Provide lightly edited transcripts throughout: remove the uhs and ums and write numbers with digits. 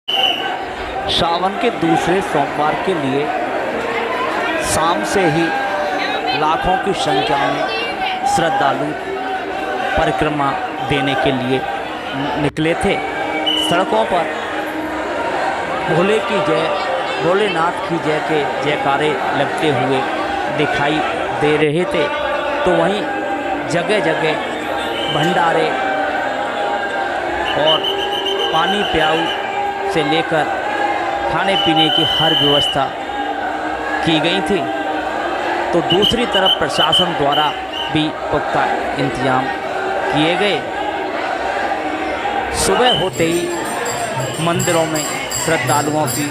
सावन के दूसरे सोमवार के लिए शाम से ही लाखों की संख्या में श्रद्धालु परिक्रमा देने के लिए निकले थे। सड़कों पर भोले की जय, भोलेनाथ की जय के जयकारे लगते हुए दिखाई दे रहे थे। तो वहीं जगह जगह भंडारे और पानी प्याऊ से लेकर खाने पीने की हर व्यवस्था की गई थी। तो दूसरी तरफ प्रशासन द्वारा भी पुख्ता इंतजाम किए गए। सुबह होते ही मंदिरों में श्रद्धालुओं की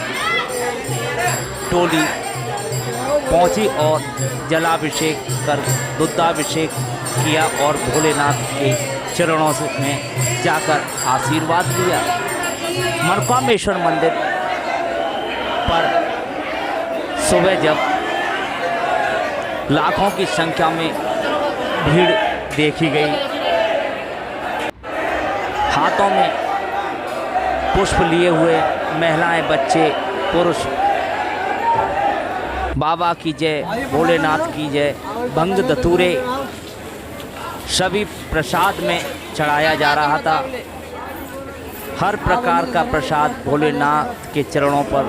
टोली पहुंची और जलाभिषेक कर दुग्धाभिषेक किया और भोलेनाथ के चरणों में जाकर आशीर्वाद लिया। मनकामेश्वर मंदिर पर सुबह जब लाखों की संख्या में भीड़ देखी गई, हाथों में पुष्प लिए हुए महिलाएं, बच्चे, पुरुष बाबा की जय, भोलेनाथ की जय, भंग धतूरे सभी प्रसाद में चढ़ाया जा रहा था। हर प्रकार का प्रसाद भोलेनाथ के चरणों पर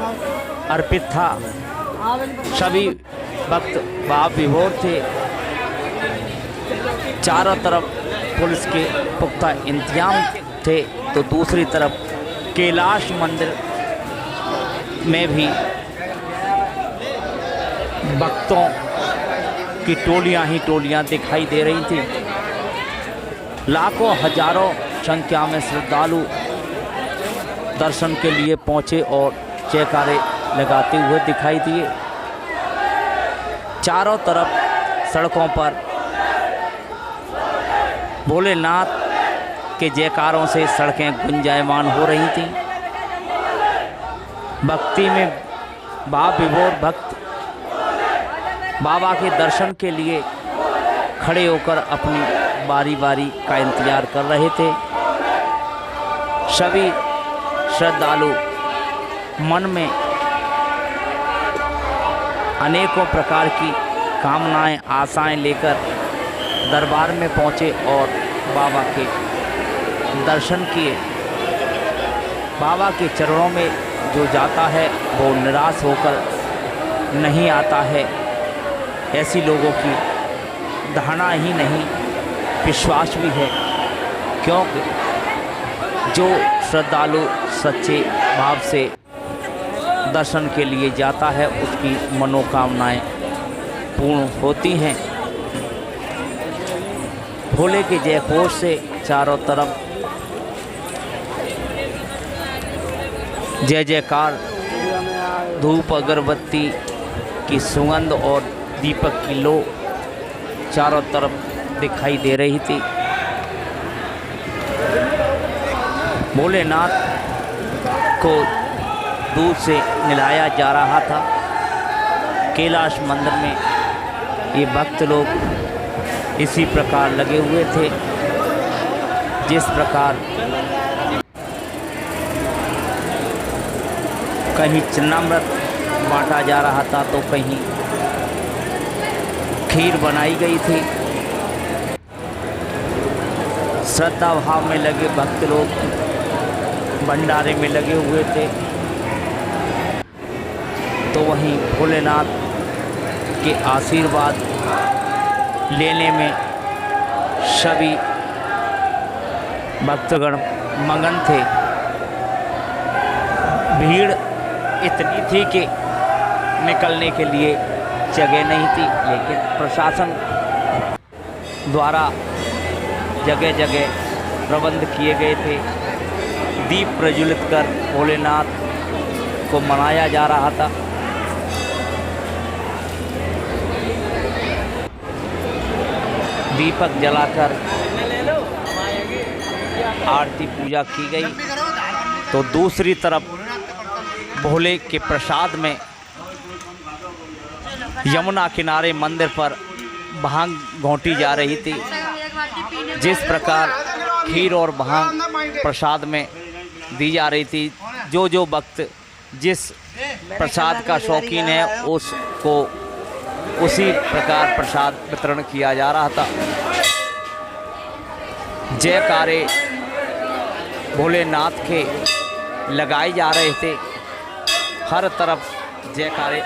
अर्पित था। सभी भक्त भाव विभोर थे। चारों तरफ पुलिस के पुख्ता इंतजाम थे। तो दूसरी तरफ कैलाश मंदिर में भी भक्तों की टोलियां ही टोलियां दिखाई दे रही थी। लाखों हजारों संख्या में श्रद्धालु दर्शन के लिए पहुंचे और जयकारे लगाते हुए दिखाई दिए। चारों तरफ सड़कों पर भोलेनाथ के जयकारों से सड़कें गुंजायमान हो रही थीं। भक्ति में भाव विभोर भक्त बाबा के दर्शन के लिए खड़े होकर अपनी बारी बारी का इंतजार कर रहे थे। सभी श्रद्धालु मन में अनेकों प्रकार की कामनाएं, आशाएं लेकर दरबार में पहुंचे और बाबा के दर्शन किए। बाबा के चरणों में जो जाता है वो निराश होकर नहीं आता है, ऐसी लोगों की धारणा ही नहीं, विश्वास भी है। क्योंकि जो श्रद्धालु सच्चे भाव से दर्शन के लिए जाता है उसकी मनोकामनाएं पूर्ण होती हैं। भोले के जयघोष से चारों तरफ जय जयकार, धूप अगरबत्ती की सुगंध और दीपक की लो चारों तरफ दिखाई दे रही थी। भोलेनाथ को दूध से नहलाया जा रहा था। कैलाश मंदिर में ये भक्त लोग इसी प्रकार लगे हुए थे जिस प्रकार कहीं चन्नामृत बांटा जा रहा था तो कहीं खीर बनाई गई थी। श्रद्धा भाव में लगे भक्त लोग भंडारे में लगे हुए थे। तो वहीं भोलेनाथ के आशीर्वाद लेने में सभी भक्तगण मगन थे। भीड़ इतनी थी कि निकलने के लिए जगह नहीं थी, लेकिन प्रशासन द्वारा जगह जगह प्रबंध किए गए थे। दीप प्रज्वलित कर भोलेनाथ को मनाया जा रहा था। दीपक जलाकर आरती पूजा की गई। तो दूसरी तरफ भोले के प्रसाद में यमुना किनारे मंदिर पर भांग घोंटी जा रही थी। जिस प्रकार खीर और भांग प्रसाद में दी जा रही थी, जो भक्त जिस प्रसाद का शौकीन है उसको उसी प्रकार प्रसाद वितरण किया जा रहा था। जयकारे भोलेनाथ के लगाए जा रहे थे, हर तरफ जयकारे